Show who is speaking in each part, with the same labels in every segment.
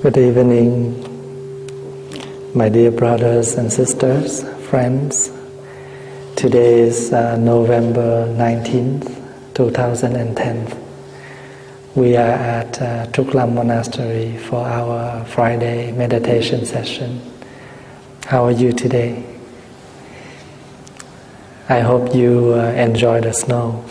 Speaker 1: Good evening, my dear brothers and sisters, friends. Today is November 19th, 2010. We are at Trúc Lâm Monastery for our Friday meditation session. How are you today? I hope you enjoy the snow.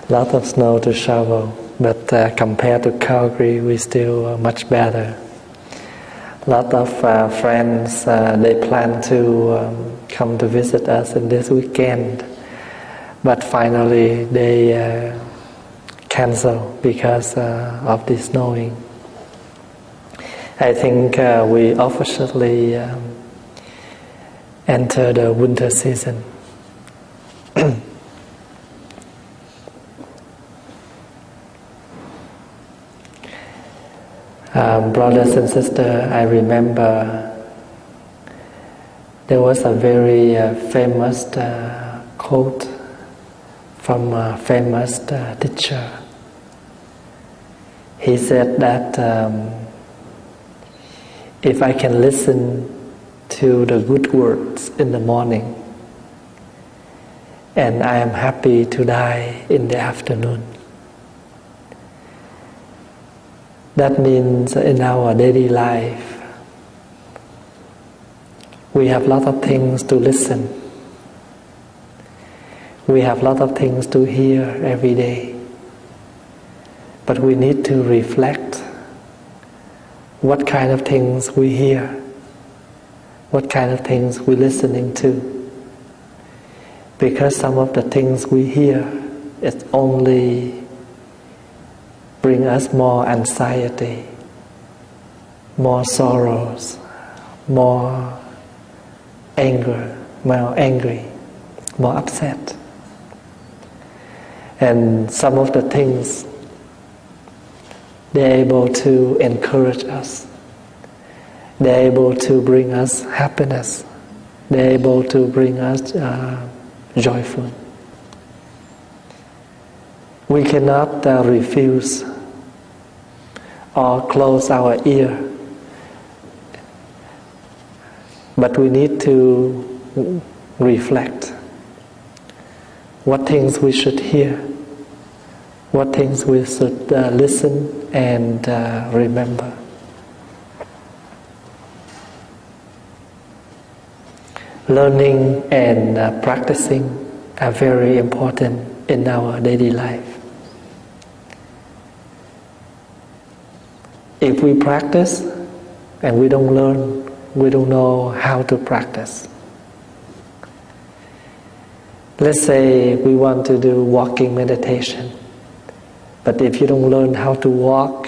Speaker 1: Lot of snow to shovel, but compared to Calgary, we still much better. Lot of friends, they plan to come to visit us in this weekend, but finally they cancel because of the snowing. I think we officially enter the winter season. Brothers and sisters, I remember there was a very famous quote from a famous teacher. He said that if I can listen to the good words in the morning, and I am happy to die in the afternoon. That means in our daily life, we have a lot of things to listen. We have a lot of things to hear every day. But we need to reflect what kind of things we hear, what kind of things we're listening to. Because some of the things we hear, it's only bring us more anxiety, more sorrows, more anger, more angry, more upset. And some of the things, they're able to encourage us. They're able to bring us happiness. They're able to bring us joyful. We cannot refuse or close our ear, but we need to reflect what things we should hear, what things we should listen and remember. Learning and practicing are very important in our daily life. If we practice and we don't learn, we don't know how to practice. Let's say we want to do walking meditation, but if you don't learn how to walk,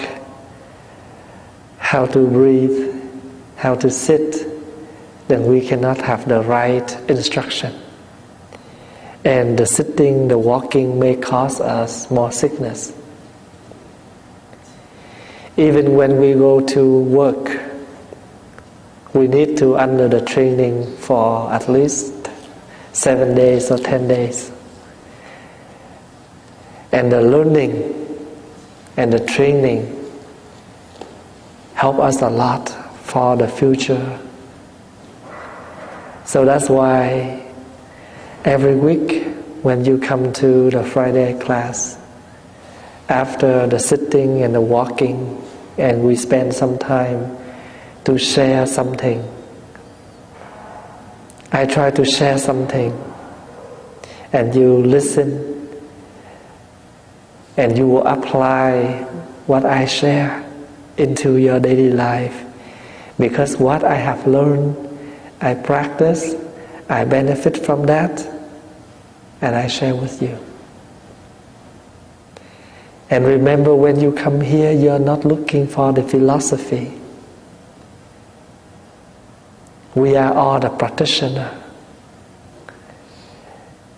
Speaker 1: how to breathe, how to sit, then we cannot have the right instruction. And the sitting, the walking may cause us more sickness. Even when we go to work, we need to under the training for at least 7 days or 10 days. And the learning and the training help us a lot for the future. So that's why every week when you come to the Friday class, after the sitting and the walking, and we spend some time to share something. I try to share something, and you listen, and you will apply what I share into your daily life. Because what I have learned, I practice, I benefit from that, and I share with you. And remember, when you come here, you are not looking for the philosophy. We are all the practitioners.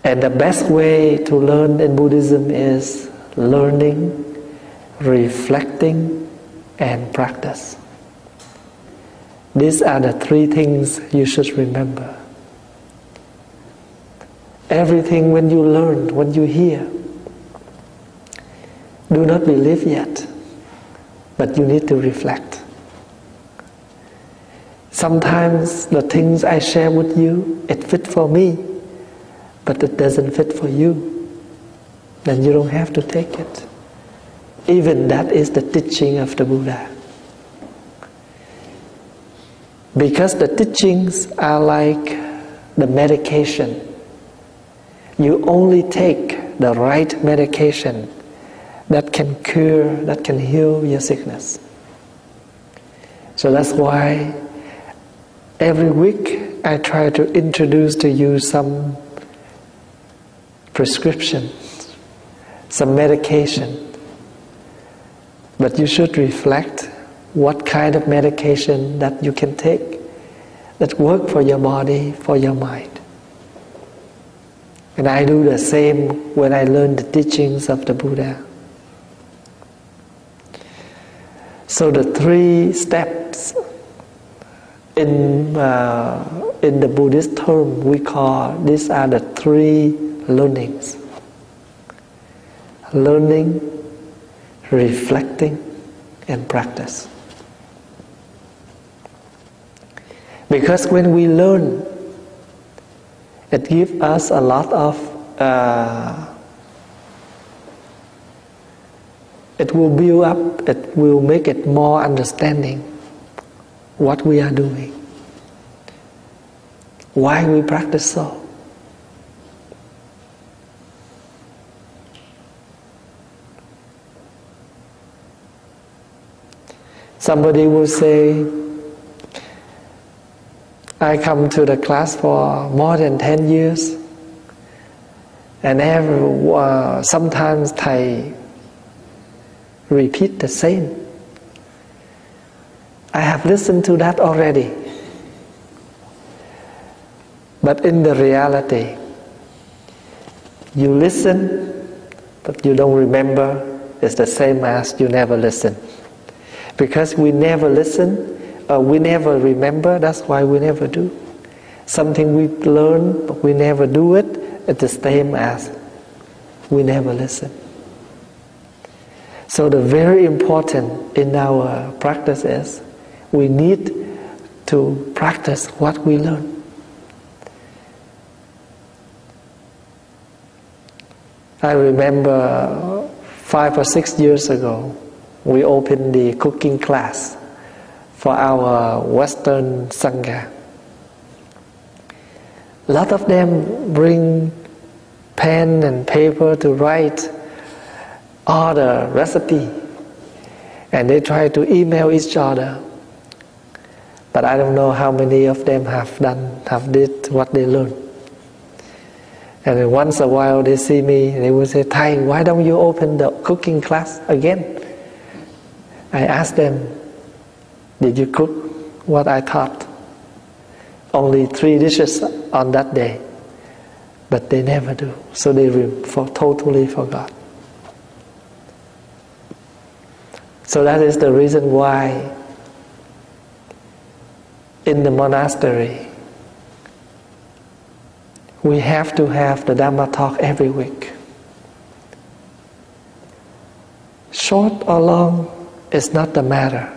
Speaker 1: And the best way to learn in Buddhism is learning, reflecting, and practice. These are the three things you should remember. Everything when you learn, when you hear, do not believe yet. but you need to reflect. Sometimes the things I share with you, it fits for me, but it doesn't fit for you. Then you don't have to take it. Even that is the teaching of the Buddha. Because the teachings are like the medication. You only take the right medication that can cure, that can heal your sickness. So that's why every week I try to introduce to you some prescription, some medication. But you should reflect what kind of medication that you can take that work for your body, for your mind. And I do the same when I learn the teachings of the Buddha. So the 3 steps in the Buddhist term we call, these are the 3 learnings. Learning, reflecting, and practice. Because when we learn, it gives us a lot of, it will build up, it will make it more understanding what we are doing, why we practice so. Somebody will say, I come to the class for more than 10 years, and sometimes Thầy repeat the same. I have listened to that already. But in the reality, you listen, but you don't remember, it's the same as you never listen. Because we never listen, we never remember, that's why we never do. Something we learn, but we never do it, it's the same as we never listen. So the very important in our practice is we need to practice what we learn. I remember 5 or 6 years ago, we opened the cooking class for our Western Sangha. A lot of them bring pen and paper to write all the recipe, and they try to email each other. But I don't know how many of them have did what they learned. And then once a while they see me, they will say, Thay, why don't you open the cooking class again? I ask them, did you cook what I taught? Only 3 dishes on that day. But they never do. So they totally forgot. So that is the reason why in the monastery we have to have the Dhamma talk every week. Short or long is not the matter.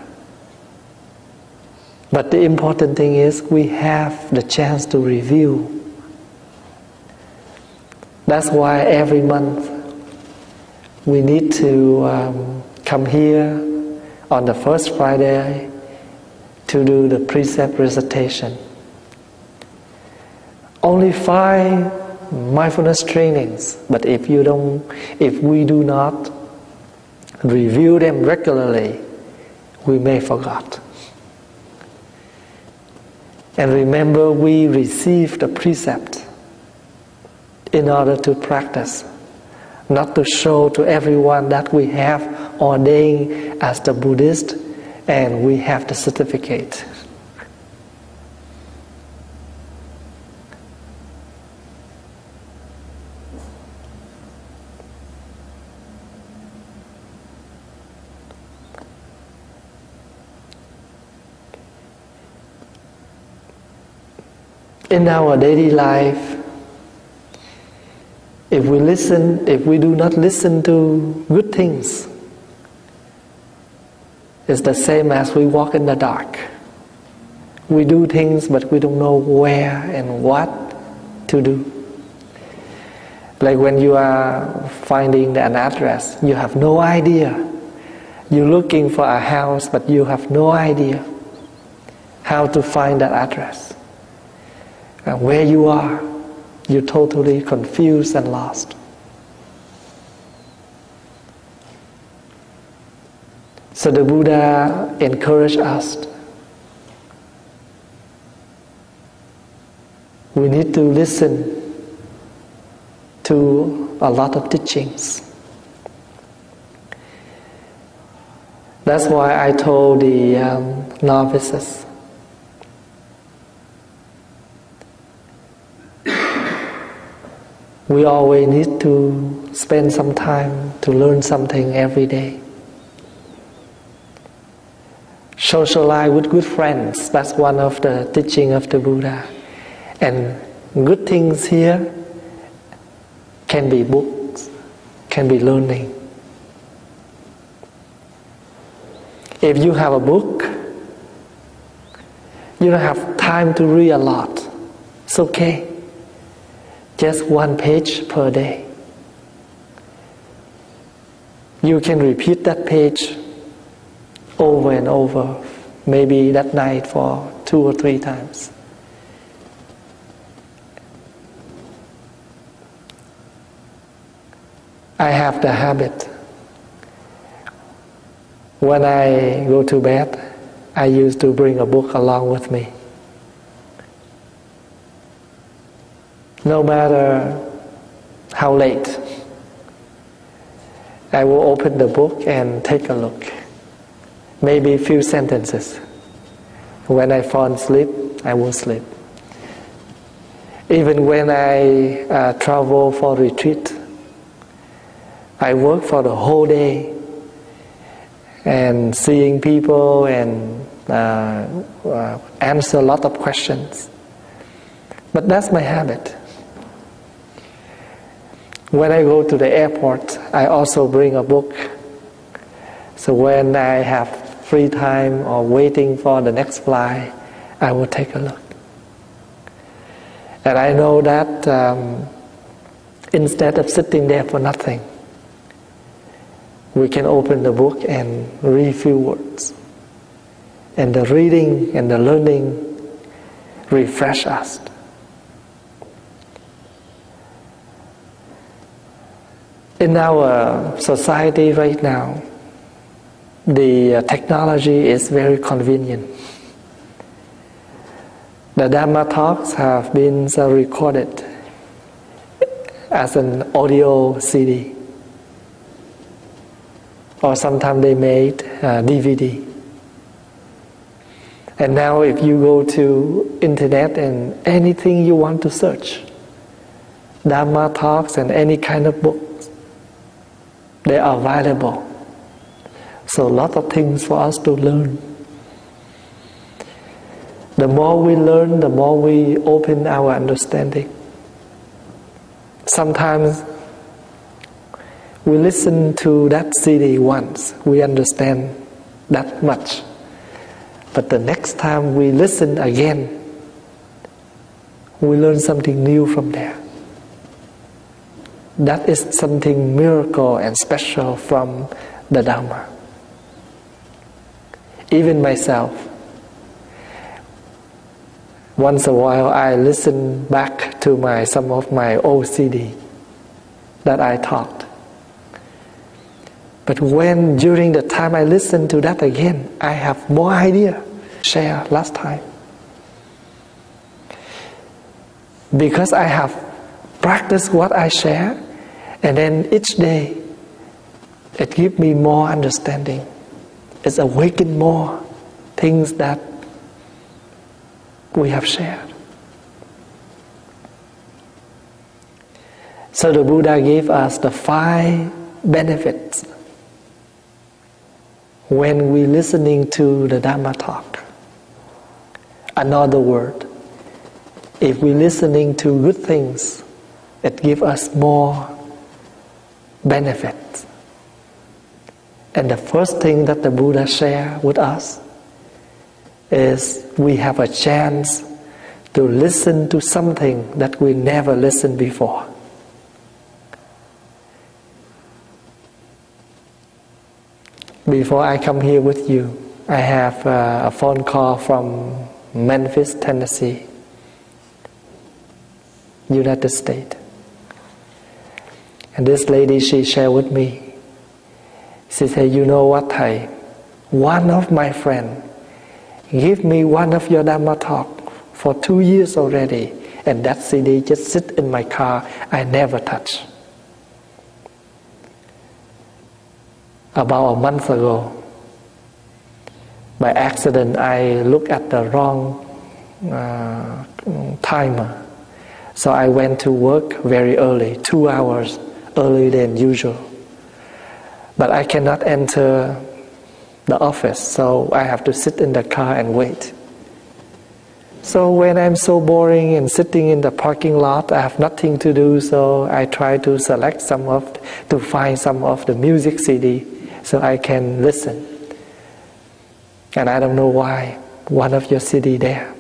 Speaker 1: But the important thing is we have the chance to review. That's why every month we need to come here on the first Friday to do the precept recitation. Only 5 mindfulness trainings, but if we do not review them regularly, we may forget. And remember, we receive the precept in order to practice, not to show to everyone that we have ordained as the Buddhist and we have the certificate. In our daily life, if we do not listen to good things, It's the same as we walk in the dark. We do things but we don't know where and what to do. Like when you are finding an address, you have no idea. You're looking for a house but you have no idea how to find that address. And where you are, you're totally confused and lost. So the Buddha encouraged us. We need to listen to a lot of teachings. That's why I told the novices, we always need to spend some time to learn something every day. Socialize with good friends, that's one of the teaching of the Buddha. And good things here can be books, can be learning. If you have a book, you don't have time to read a lot. It's okay. Just 1 page per day. You can repeat that page over and over, maybe that night for 2 or 3 times. I have the habit. When I go to bed, I used to bring a book along with me. No matter how late, I will open the book and take a look. Maybe a few sentences. When I fall asleep, I will sleep. Even when I travel for retreat, I work for the whole day and seeing people and answer a lot of questions. But that's my habit. When I go to the airport, I also bring a book. So when I have free time or waiting for the next flight, I will take a look. And I know that instead of sitting there for nothing, we can open the book and read a few words. And the reading and the learning refresh us. In our society right now, the technology is very convenient. The Dhamma talks have been recorded as an audio CD. Or sometimes they made DVD. And now if you go to internet and anything you want to search, Dhamma talks and any kind of books, they are available. So a lot of things for us to learn. The more we learn, the more we open our understanding. Sometimes we listen to that CD once, we understand that much. But the next time we listen again, we learn something new from there. That is something miracle and special from the Dhamma. Even myself, once a while I listen back to some of my old CD that I taught. But when during the time I listen to that again, I have more idea share last time. Because I have practiced what I share, and then each day it gives me more understanding. It's awakened more things that we have shared. So the Buddha gave us the 5 benefits when we're listening to the Dhamma talk. Another word, if we're listening to good things, it gives us more benefits. And the first thing that the Buddha shared with us is we have a chance to listen to something that we never listened before. Before I come here with you, I have a phone call from Memphis, Tennessee, United States. And this lady, she shared with me, she said, you know what, Thầy? One of my friends gave me one of your Dhamma talk for 2 years already, and that CD just sit in my car, I never touch. About a month ago, by accident, I looked at the wrong timer. So I went to work very early, 2 hours earlier than usual. But I cannot enter the office, so I have to sit in the car and wait. So when I'm so boring and sitting in the parking lot, I have nothing to do, so I try to to find some of the music CD so I can listen. And I don't know why, one of your CD there.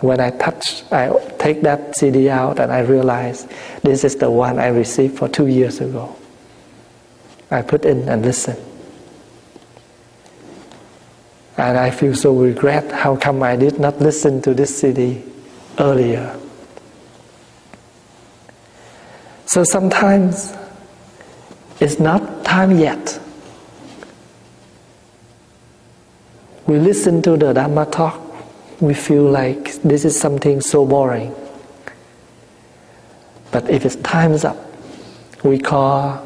Speaker 1: When I take that CD out and I realize this is the one I received for 2 years ago. I put in and listen. And I feel so regret, how come I did not listen to this CD earlier. So sometimes it's not time yet. We listen to the Dhamma talk, we feel like this is something so boring. But if it's time's up, we call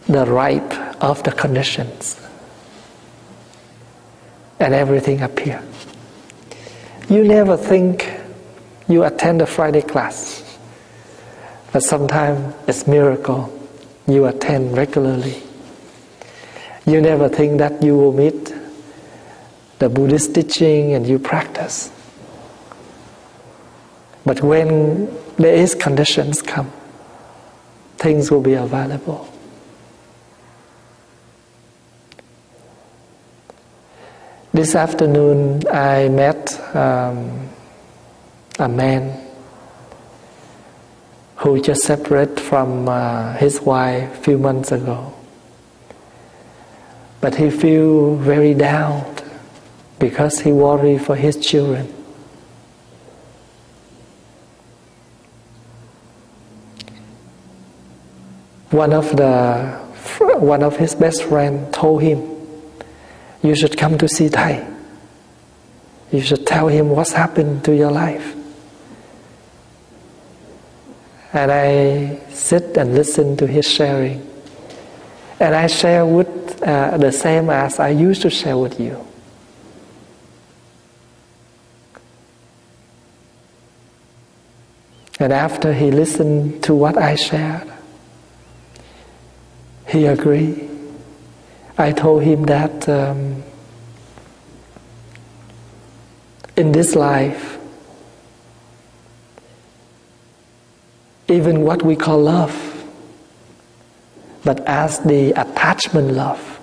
Speaker 1: the ripe of the conditions. And everything appears. You never think you attend a Friday class. But sometimes it's miracle. You attend regularly. You never think that you will meet the Buddhist teaching and you practice. But when there is conditions come, things will be available. This afternoon I met a man who just separated from his wife a few months ago. But he feels very down because he worries for his children. One of his best friends told him, you should come to see Thầy. You should tell him what's happened to your life. And I sit and listen to his sharing. And I share with the same as I used to share with you. And after he listened to what I shared, he agreed. I told him that in this life, even what we call love, but as the attachment love,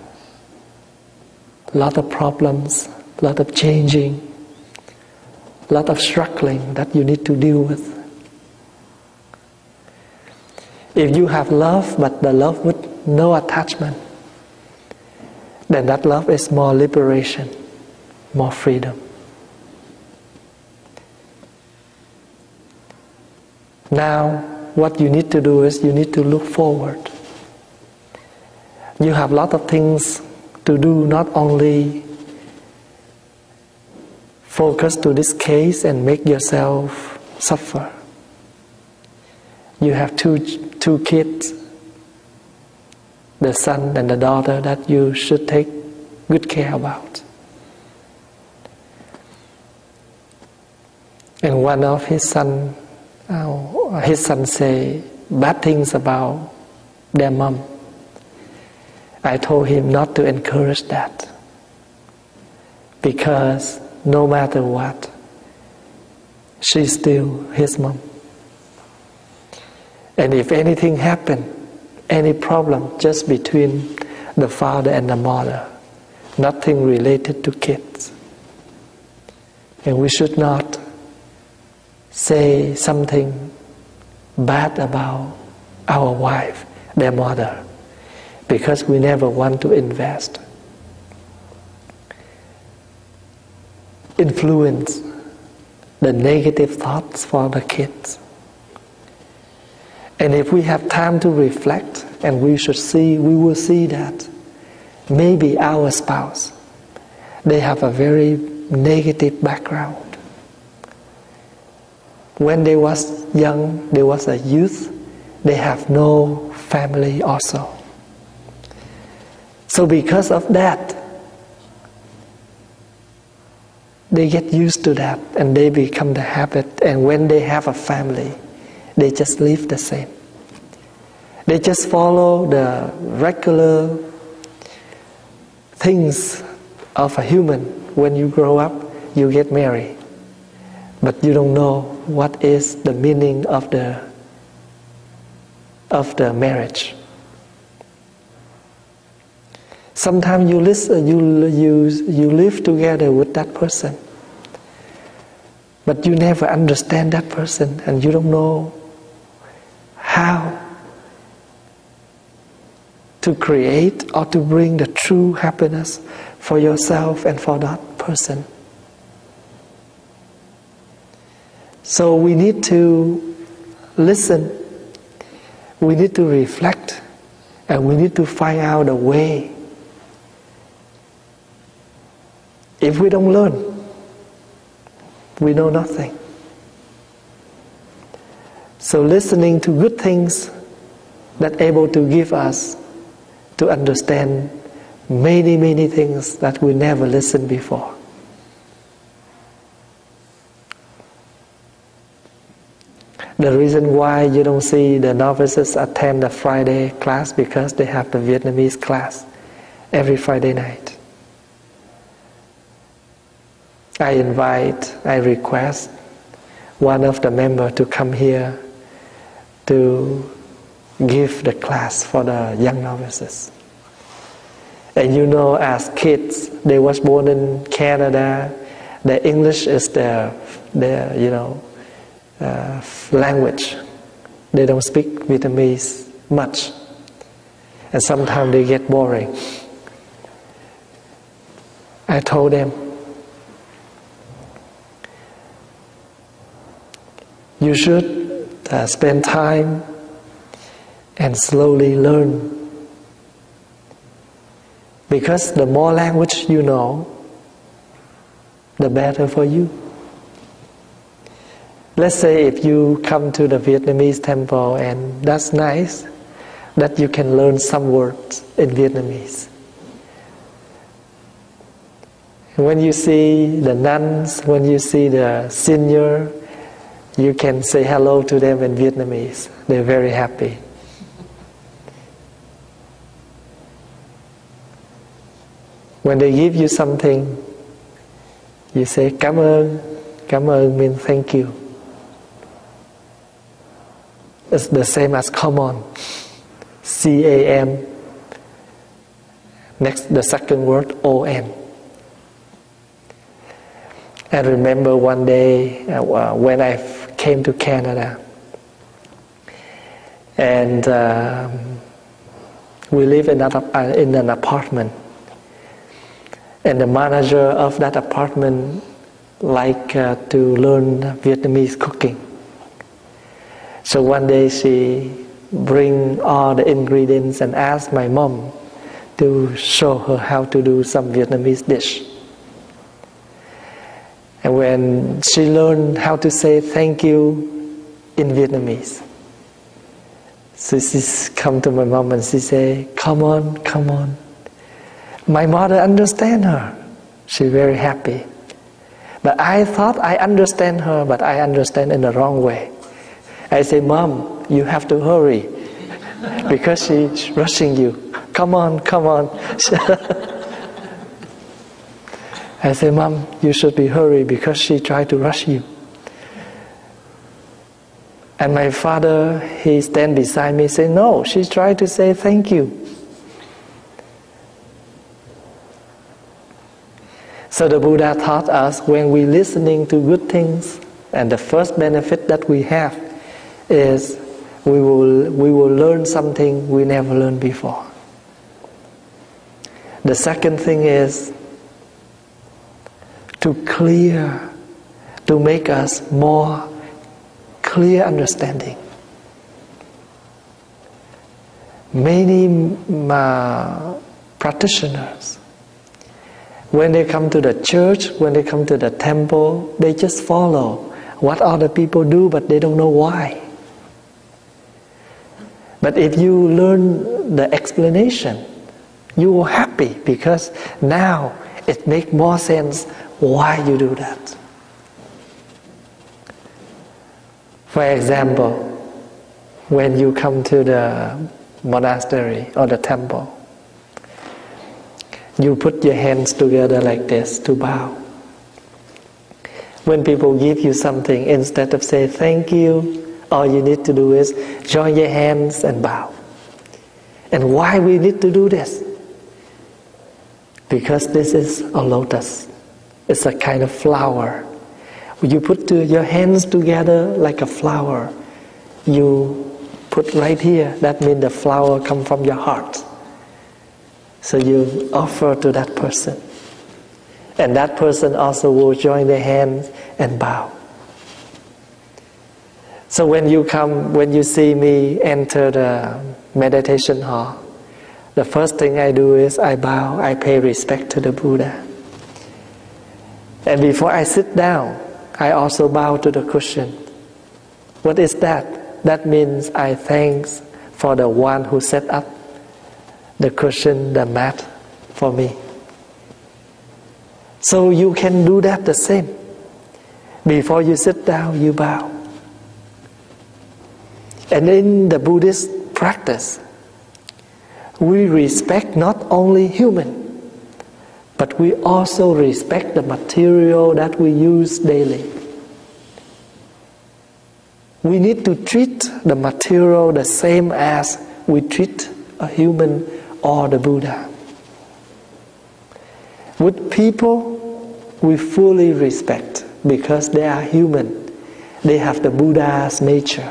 Speaker 1: a lot of problems, a lot of changing, a lot of struggling that you need to deal with. If you have love, but the love with no attachment, then that love is more liberation, more freedom. Now, what you need to do is you need to look forward. You have a lot of things to do, not only focus to this case and make yourself suffer. You have two kids, the son and the daughter that you should take good care about. And one of his son say bad things about their mom. I told him not to encourage that, because no matter what, she's still his mom. And if anything happens, any problem just between the father and the mother, nothing related to kids. And we should not say something bad about our wife, their mother, because we never want to influence the negative thoughts for the kids. And if we have time to reflect, and we will see that maybe our spouse, they have a very negative background. When they was young, they was a youth, they have no family also. So because of that, they get used to that and they become the habit. And when they have a family, they just live the same. They just follow the regular things of a human. When you grow up, you get married. But you don't know what is the meaning of the marriage. Sometimes you live together with that person, but you never understand that person, and you don't know how to create or to bring the true happiness for yourself and for that person. So we need to listen, we need to reflect, and we need to find out a way. If we don't learn, we know nothing. So listening to good things that able to give us to understand many things that we never listened before. The reason why you don't see the novices attend the Friday class, because they have the Vietnamese class every Friday night. I request one of the members to come here to give the class for the young novices. And you know, as kids, they was born in Canada, their English is their language. They don't speak Vietnamese much. And sometimes they get boring. I told them, you should spend time and slowly learn. Because the more language you know, the better for you. Let's say if you come to the Vietnamese temple, and that's nice that you can learn some words in Vietnamese. When you see the nuns, when you see the senior, you can say hello to them in Vietnamese. They're very happy. When they give you something, you say cảm ơn. Cảm ơn means thank you. It's the same as come on. C-A-M. Next, the second word, O-N. I remember one day when I came to Canada, and we live in an apartment, and the manager of that apartment liked to learn Vietnamese cooking. So one day she bring all the ingredients and asked my mom to show her how to do some Vietnamese dish. And when she learned how to say thank you in Vietnamese, so she come to my mom and she say, come on, come on. My mother understand her. She's very happy. But I thought I understand her, but I understand in the wrong way. I say, Mom, you have to hurry because she's rushing you. Come on, come on. I say, Mom, you should be hurry because she tried to rush you. And my father, he stand beside me, say, no, she's trying to say thank you. So the Buddha taught us when we listening to good things, and the first benefit that we have is we will learn something we never learned before. The second thing is to make us more clear understanding. Many practitioners, when they come to the church, when they come to the temple, they just follow what other people do, but they don't know why. But if you learn the explanation, you are happy because now it makes more sense why you do that. For example, when you come to the monastery or the temple, you put your hands together like this to bow. When people give you something, instead of say thank you, all you need to do is join your hands and bow. And why we need to do this? Because this is a lotus. It's a kind of flower. When you put your hands together like a flower, you put right here, that means the flower comes from your heart. So you offer to that person. And that person also will join their hands and bow. So when you see me enter the meditation hall, the first thing I do is I bow, I pay respect to the Buddha. And before I sit down, I also bow to the cushion. What is that? That means I thanks for the one who set up the cushion, the mat for me. So you can do that the same. Before you sit down, you bow. And in the Buddhist practice, we respect not only human, but we also respect the material that we use daily. We need to treat the material the same as we treat a human or the Buddha. With people, we fully respect because they are human. They have the Buddha's nature.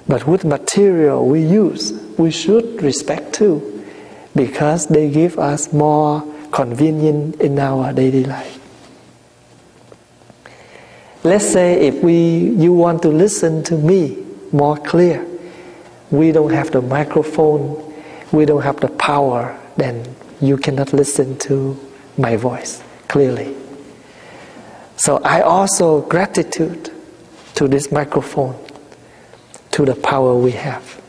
Speaker 1: But with material we use, we should respect too, because they give us more convenience in our daily life. Let's say if you want to listen to me more clear, we don't have the microphone, we don't have the power, then you cannot listen to my voice clearly. So I also gratitude to this microphone, to the power we have.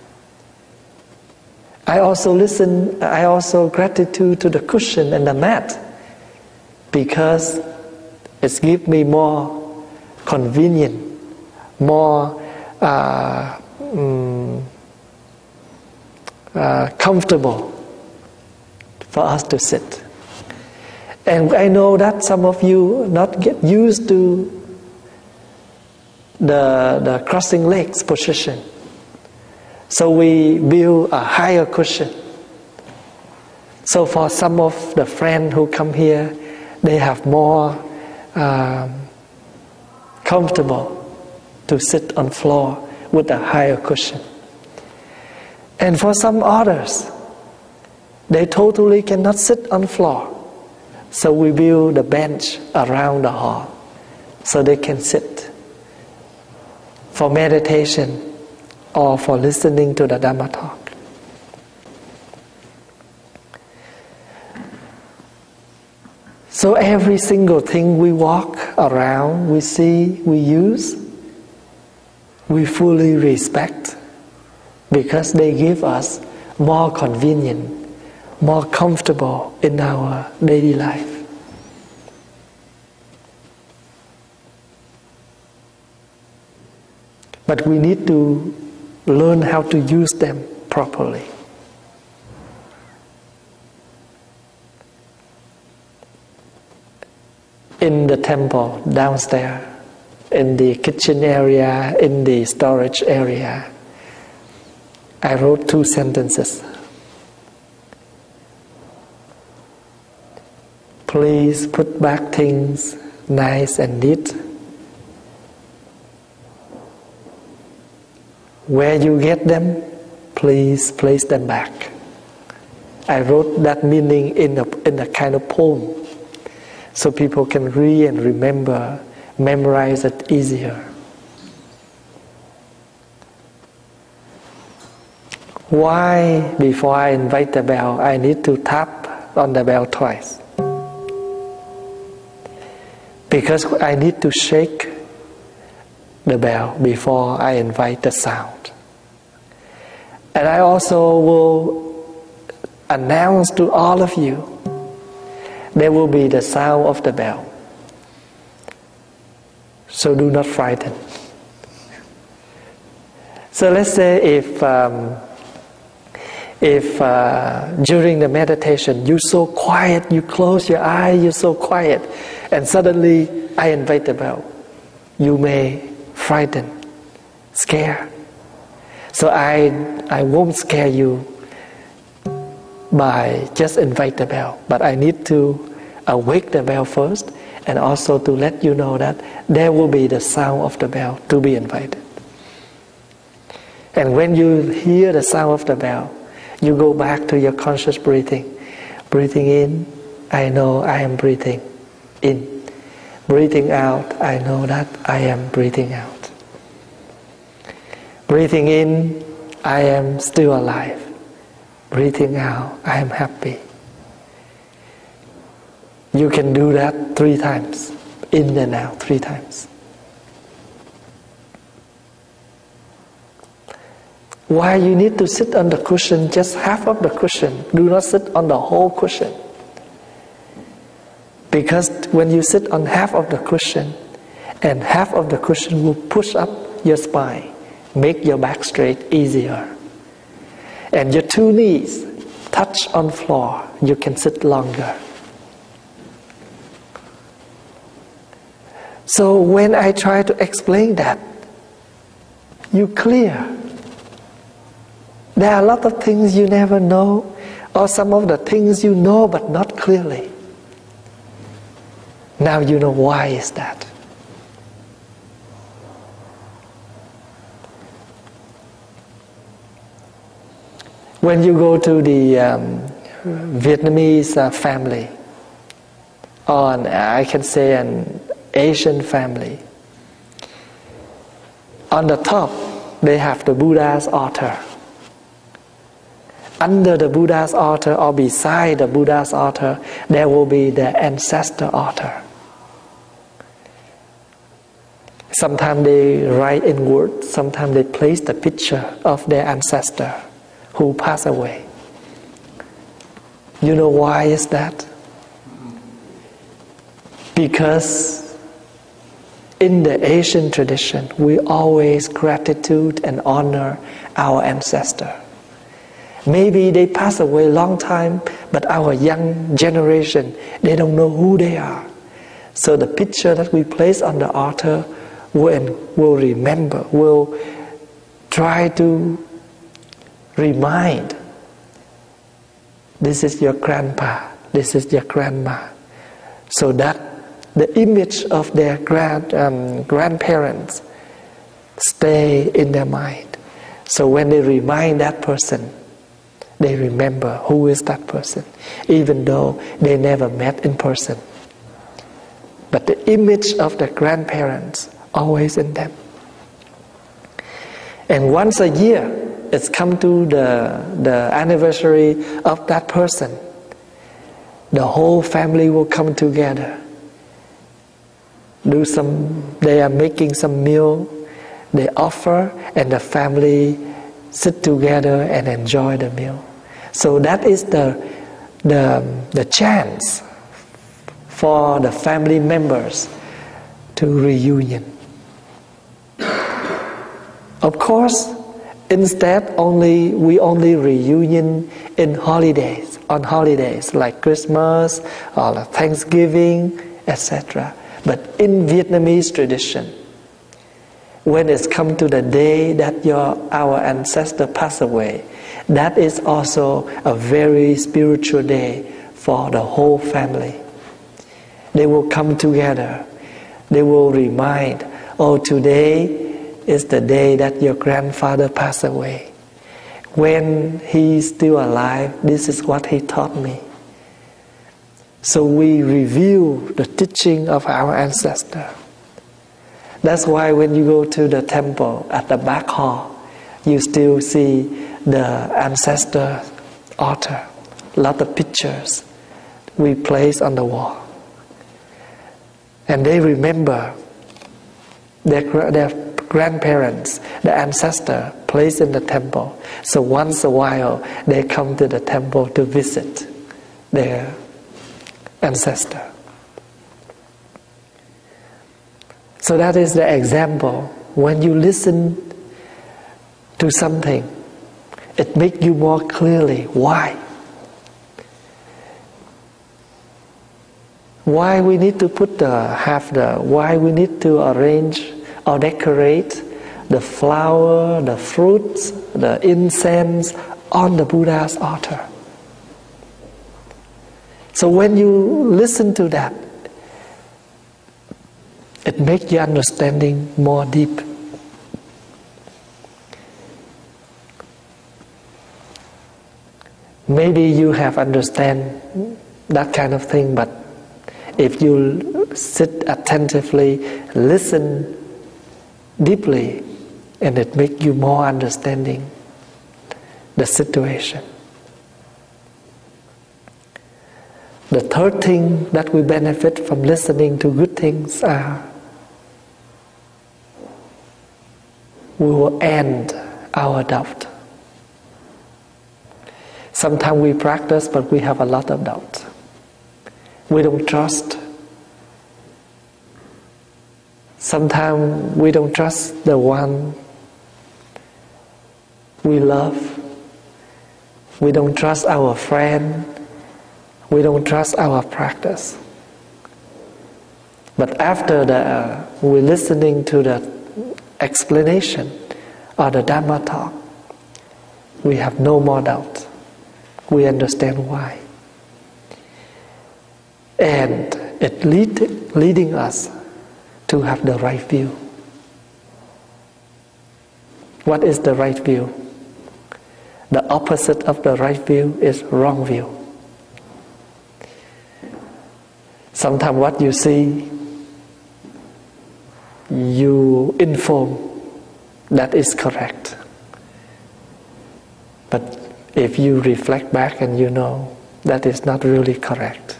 Speaker 1: I also gratitude to the cushion and the mat, because it gives me more convenient, more comfortable for us to sit. And I know that some of you not get used to the crossing legs position. So we build a higher cushion. So for some of the friends who come here, they have more comfortable to sit on floor with a higher cushion. And for some others, they totally cannot sit on floor. So we build a bench around the hall so they can sit for meditation or for listening to the Dhamma talk. So every single thing we walk around, we see, we use, we fully respect, because they give us more convenient, more comfortable in our daily life. But we need to learn how to use them properly. In the temple downstairs, in the kitchen area, in the storage area, I wrote 2 sentences. Please put back things nice and neat. Where you get them, please place them back. I wrote that meaning in a kind of poem, so people can read and remember, memorize it easier. Why, before I invite the bell, I need to tap on the bell twice? Because I need to shake the bell before I invite the sound. And I also will announce to all of you, there will be the sound of the bell. So do not frighten. So let's say if during the meditation you're so quiet, you close your eyes, you're so quiet, and suddenly I invite the bell, you may frighten, scare. So I won't scare you by just invite the bell, but I need to awake the bell first, and also to let you know that there will be the sound of the bell to be invited. And when you hear the sound of the bell, you go back to your conscious breathing. Breathing in, I know I am breathing in. Breathing out, I know that I am breathing out. Breathing in, I am still alive. Breathing out, I am happy. You can do that 3 times, in and out 3 times. Why you need to sit on the cushion, just half of the cushion? Do not sit on the whole cushion. Because when you sit on half of the cushion, and half of the cushion will push up your spine, make your back straight easier. And your 2 knees touch on floor, you can sit longer. So when I try to explain that, you clear. There are a lot of things you never know, or some of the things you know but not clearly. Now you know why is that. When you go to the Vietnamese family, or I can say an Asian family, on the top they have the Buddha's altar. Under the Buddha's altar, or beside the Buddha's altar, there will be the ancestor altar. Sometimes they write in words, sometimes they place the picture of their ancestor who passed away. You know why is that? Because in the Asian tradition, we always gratitude and honor our ancestor. Maybe they passed away a long time, but our young generation, they don't know who they are. So the picture that we place on the altar will remember, will try to remind, this is your grandpa, this is your grandma. So that the image of their grandparents stay in their mind. So when they remind that person, they remember who is that person, even though they never met in person. But the image of the grandparents always in them. And once a year, it's come to the anniversary of that person. The whole family will come together. They are making some meal, they offer, and the family sit together and enjoy the meal. So that is the chance for the family members to reunion. Of course, instead we only reunion in holidays, on holidays like Christmas or Thanksgiving, etc. But in Vietnamese tradition, when it's come to the day that our ancestor passed away, that is also a very spiritual day for the whole family. They will come together. They will remind, oh, today is the day that your grandfather passed away. When he's still alive, this is what he taught me. So we review the teaching of our ancestor. That's why when you go to the temple at the back hall, you still see the ancestor altar. A lot of pictures we place on the wall. And they remember their grandparents, the ancestor placed in the temple. So once a while, they come to the temple to visit their ancestor. So that is the example. When you listen to something, it makes you more clearly why. Why we need to why we need to arrange or decorate the flower, the fruits, the incense on the Buddha's altar. So when you listen to that, it makes your understanding more deep. Maybe you have understand that kind of thing, but if you sit attentively, listen deeply, and it makes you more understanding the situation. The third thing that we benefit from listening to good things are we will end our doubt. Sometimes we practice, but we have a lot of doubt. We don't trust. Sometimes we don't trust the one we love. We don't trust our friend. We don't trust our practice. But after we're listening to the explanation or the Dhamma talk, we have no more doubt. We understand why. And it leading us to have the right view. What is the right view? The opposite of the right view is wrong view. Sometimes what you see, you inform that is correct. But if you reflect back and you know that is not really correct.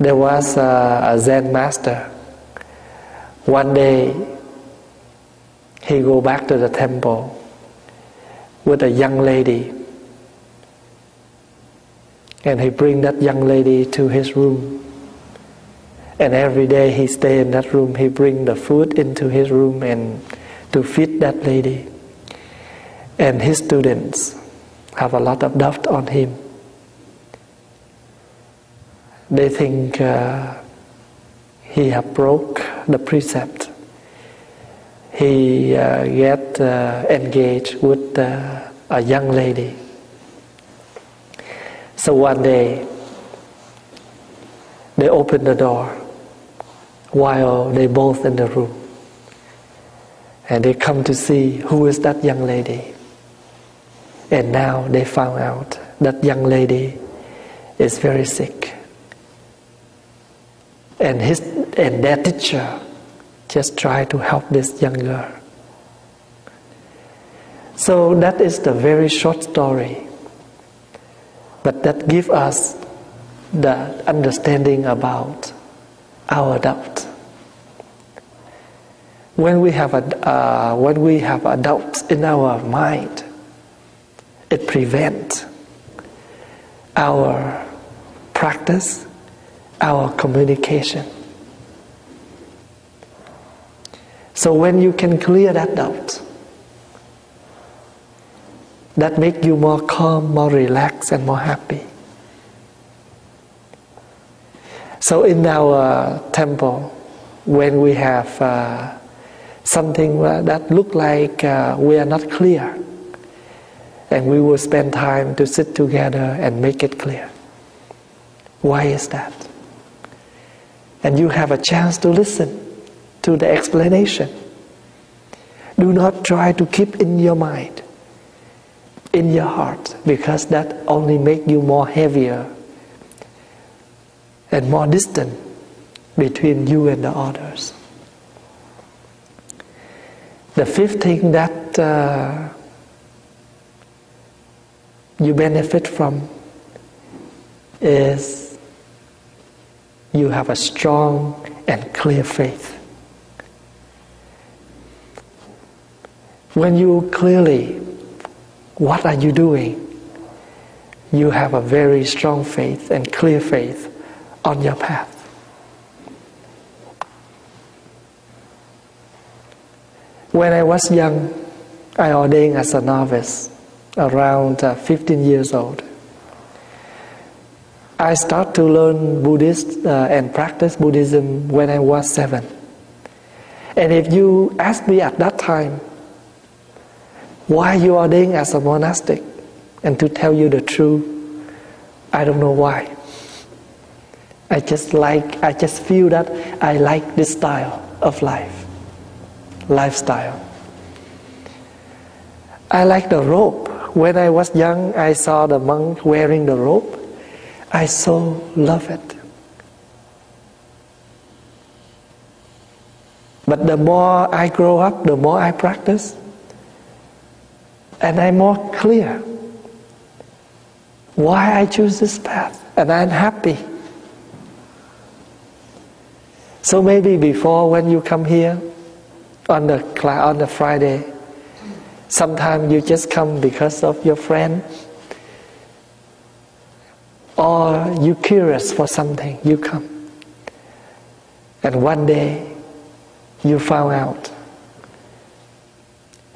Speaker 1: There was a Zen master. One day, he go back to the temple with a young lady. And he bring that young lady to his room. And every day he stay in that room, he bring the food into his room and to feed that lady. And his students have a lot of doubt on him. They think he have broke the precept. He get engaged with a young lady. So one day, they open the door while they both in the room. And they come to see who is that young lady. And now they found out that young lady is very sick. And their teacher just try to help this young girl. So that is the very short story. But that gives us the understanding about our doubt. When we have a doubt in our mind, it prevents our practice, our communication. So when you can clear that doubt, that makes you more calm, more relaxed, and more happy. So in our temple, when we have something that look like we are not clear, and we will spend time to sit together and make it clear. Why is that? And you have a chance to listen to the explanation. Do not try to keep in your mind, in your heart, because that only make you more heavier and more distant between you and the others. The fifth thing that you benefit from is you have a strong and clear faith. When you clearly, what are you doing? You have a very strong faith and clear faith on your path. When I was young, I ordained as a novice, around 15 years old. I started to learn Buddhist and practice Buddhism when I was 7. And if you ask me at that time, why you ordained as a monastic, and to tell you the truth, I don't know why. I just feel that I like this style of lifestyle. I like the robe. When I was young, I saw the monk wearing the robe. I so love it. But the more I grow up, the more I practice, and I'm more clear why I choose this path, and I'm happy. So maybe before, when you come here on the Friday, sometimes you just come because of your friend, or you're curious for something, you come. And one day, you found out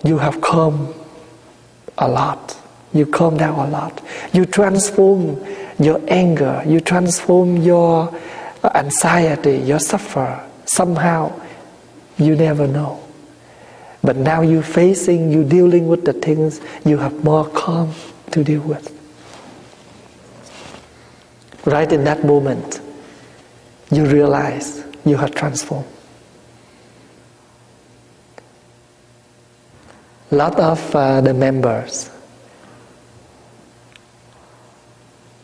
Speaker 1: you have come a lot. You calm down a lot. You transform your anger. You transform your anxiety, your suffer. Somehow, you never know. But now you're dealing with the things you have more calm to deal with. Right in that moment, you realize you have transformed. A lot of the members,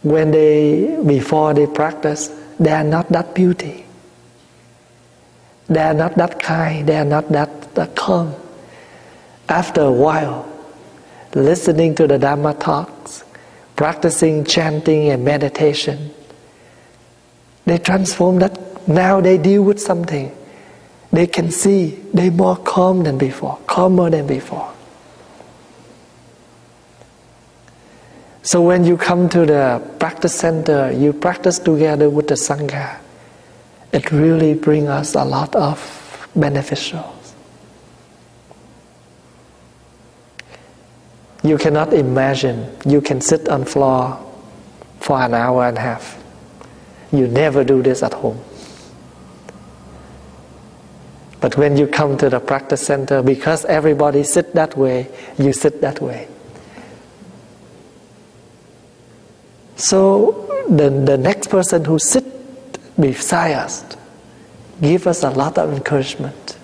Speaker 1: before they practice, they are not that beauty. They are not that kind. They are not that calm. After a while, listening to the Dharma talks, practicing chanting and meditation, they transform that. Now they deal with something. They can see they're more calm than before, calmer than before. So when you come to the practice center, you practice together with the Sangha, it really brings us a lot of beneficials. You cannot imagine you can sit on floor for an hour and a half. You never do this at home. But when you come to the practice center, because everybody sit that way, you sit that way. So the next person who sit beside us give us a lot of encouragement.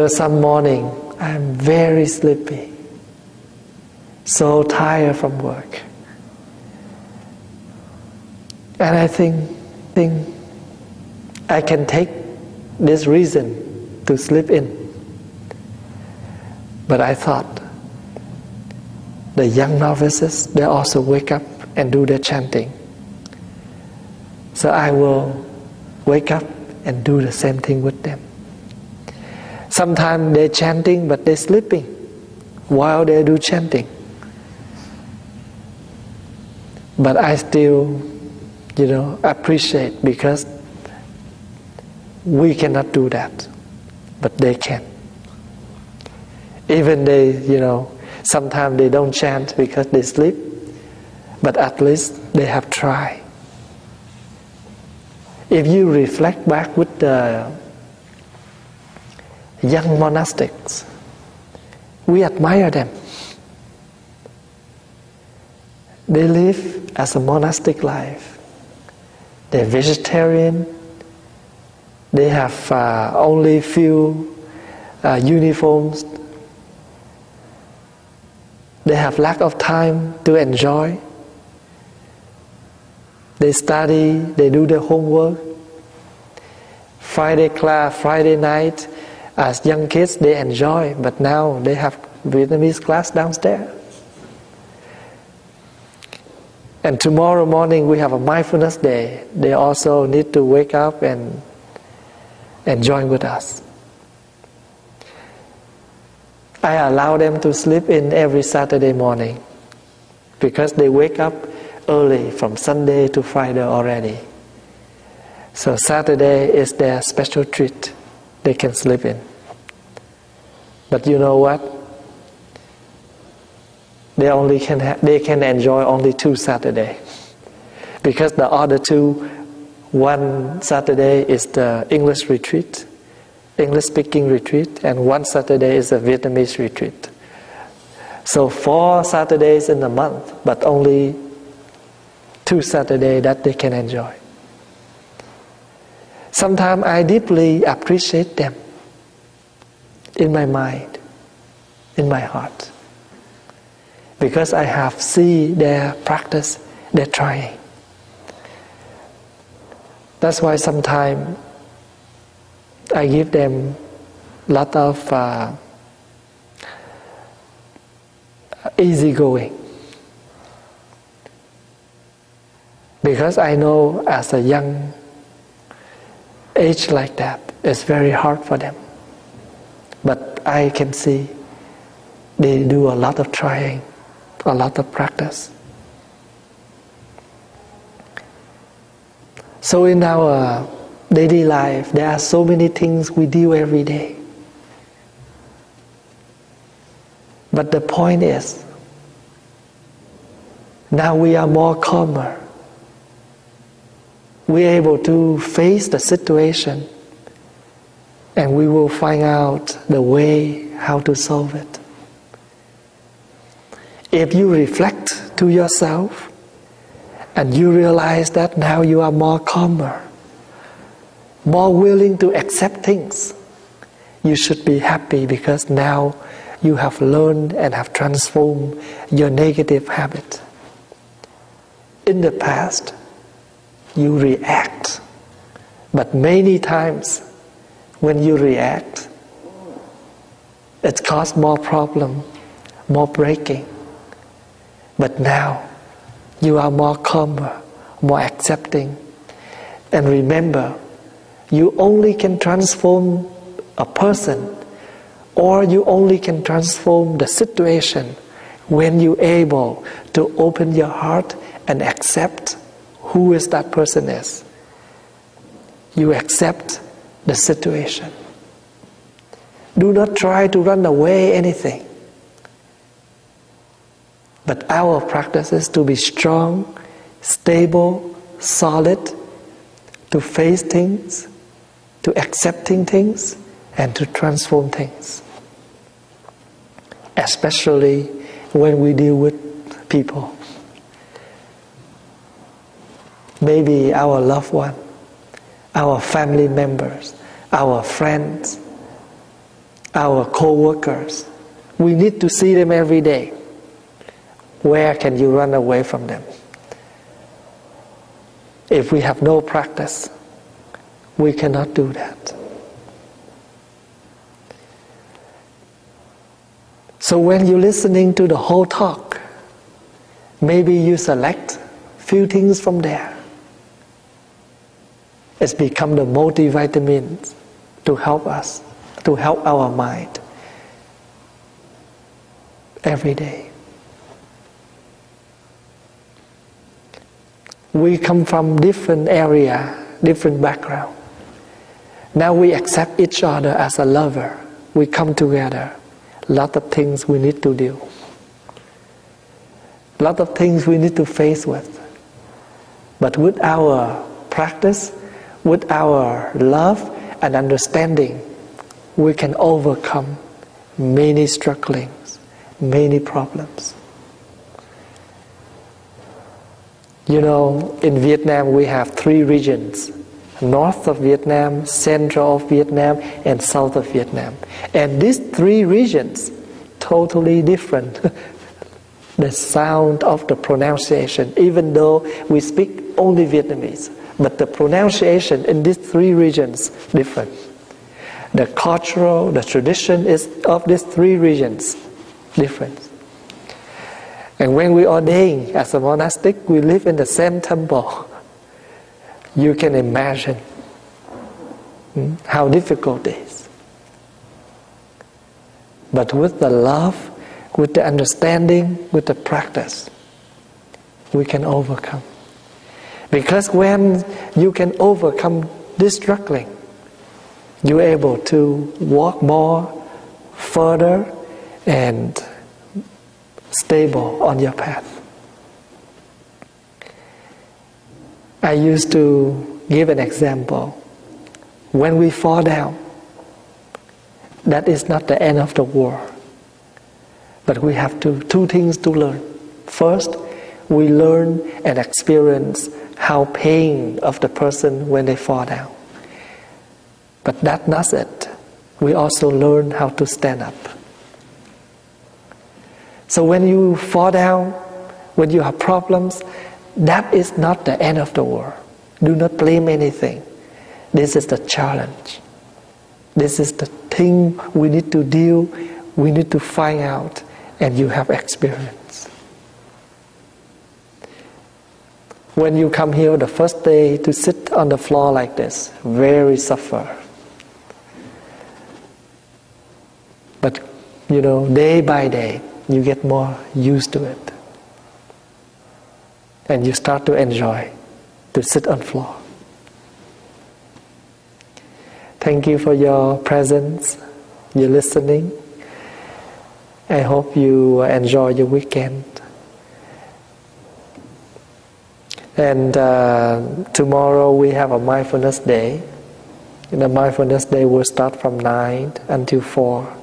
Speaker 1: Some morning I'm very sleepy, so tired from work, and I think I can take this reason to sleep in. But I thought, the young novices, they also wake up and do their chanting. So I will wake up and do the same thing with them. Sometimes they're chanting, but they're sleeping while they do chanting. But I still, appreciate, because we cannot do that, but they can. Even they, sometimes they don't chant because they sleep, but at least they have tried. If you reflect back with the young monastics, we admire them. They live as a monastic life. They're vegetarian. They have only few uniforms. They have lack of time to enjoy. They study, they do their homework. Friday class, Friday night, as young kids they enjoy, but now they have Vietnamese class downstairs. And tomorrow morning we have a mindfulness day. They also need to wake up and join with us. I allow them to sleep in every Saturday morning because they wake up early from Sunday to Friday already. So Saturday is their special treat. They can sleep in. But you know what? They can enjoy only 2 Saturdays. Because the other 2, one Saturday is the English retreat, English speaking retreat, and one Saturday is a Vietnamese retreat. So 4 Saturdays in a month, but only 2 Saturdays that they can enjoy. Sometimes I deeply appreciate them in my mind, in my heart, because I have seen their practice, their trying. That's why sometimes I give them a lot of easygoing. Because I know as a young age like that, it's very hard for them. But I can see they do a lot of trying, a lot of practice. So in our daily life, there are so many things we do every day. But the point is, now we are more calmer. We are able to face the situation, and we will find out the way how to solve it. If you reflect to yourself, and you realize that now you are more calmer, more willing to accept things, you should be happy because now you have learned and have transformed your negative habit. In the past, you react, but many times when you react, it causes more problem, more breaking. But now, you are more calmer, more accepting. And remember, you only can transform a person, or you only can transform the situation when you're able to open your heart and accept who is that person is. You accept the situation. Do not try to run away anything. But our practice is to be strong, stable, solid, to face things, to accepting things, and to transform things. Especially when we deal with people. Maybe our loved one, our family members, our friends, our co-workers. We need to see them every day. Where can you run away from them? If we have no practice, we cannot do that. So when you're listening to the whole talk, maybe you select few things from there. It's become the multivitamin to help us, to help our mind every day. We come from different area, different background. Now we accept each other as a lover. We come together. A lot of things we need to do. A lot of things we need to face with. But with our practice, with our love and understanding, we can overcome many strugglings, many problems. You know, in Vietnam we have 3 regions: north of Vietnam, central of Vietnam, and south of Vietnam. And these 3 regions, totally different. The sound of the pronunciation, even though we speak only Vietnamese, but the pronunciation in these 3 regions different. The cultural, the tradition is of these 3 regions different. And when we ordain as a monastic, we live in the same temple. You can imagine how difficult it is. But with the love, with the understanding, with the practice, we can overcome. Because when you can overcome this struggling, you're able to walk more further and stable on your path. I used to give an example. When we fall down, that is not the end of the world. But we have 2 things to learn. First, we learn and experience how pain of the person when they fall down. But that's not it. We also learn how to stand up. So when you fall down, when you have problems, that is not the end of the world. Do not blame anything. This is the challenge. This is the thing we need to deal, we need to find out, and you have experience. When you come here the first day to sit on the floor like this, very suffer. But you know, day by day, you get more used to it. And you start to enjoy to sit on floor. Thank you for your presence, your listening. I hope you enjoy your weekend. And tomorrow we have a mindfulness day. And the mindfulness day will start from 9 until 4.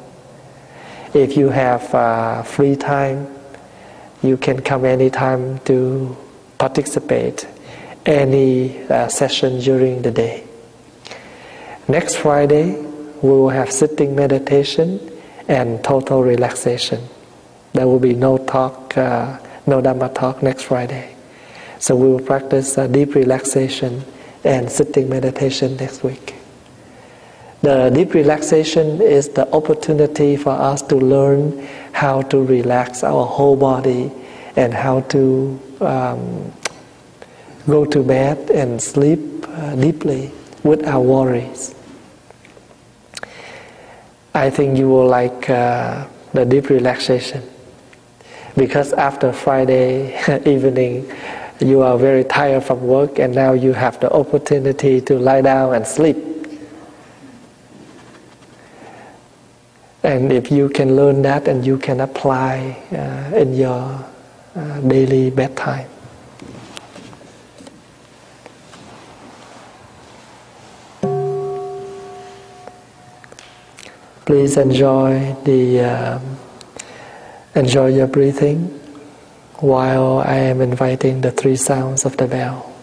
Speaker 1: If you have free time, you can come anytime to participate any session during the day. Next Friday, we will have sitting meditation and total relaxation. There will be no talk, no Dhamma talk next Friday. So we will practice deep relaxation and sitting meditation next week. The deep relaxation is the opportunity for us to learn how to relax our whole body and how to go to bed and sleep deeply without worries. I think you will like the deep relaxation, because after Friday evening you are very tired from work, and now you have the opportunity to lie down and sleep. And if you can learn that and you can apply in your daily bedtime. Please enjoy your breathing while I am inviting the 3 sounds of the bell.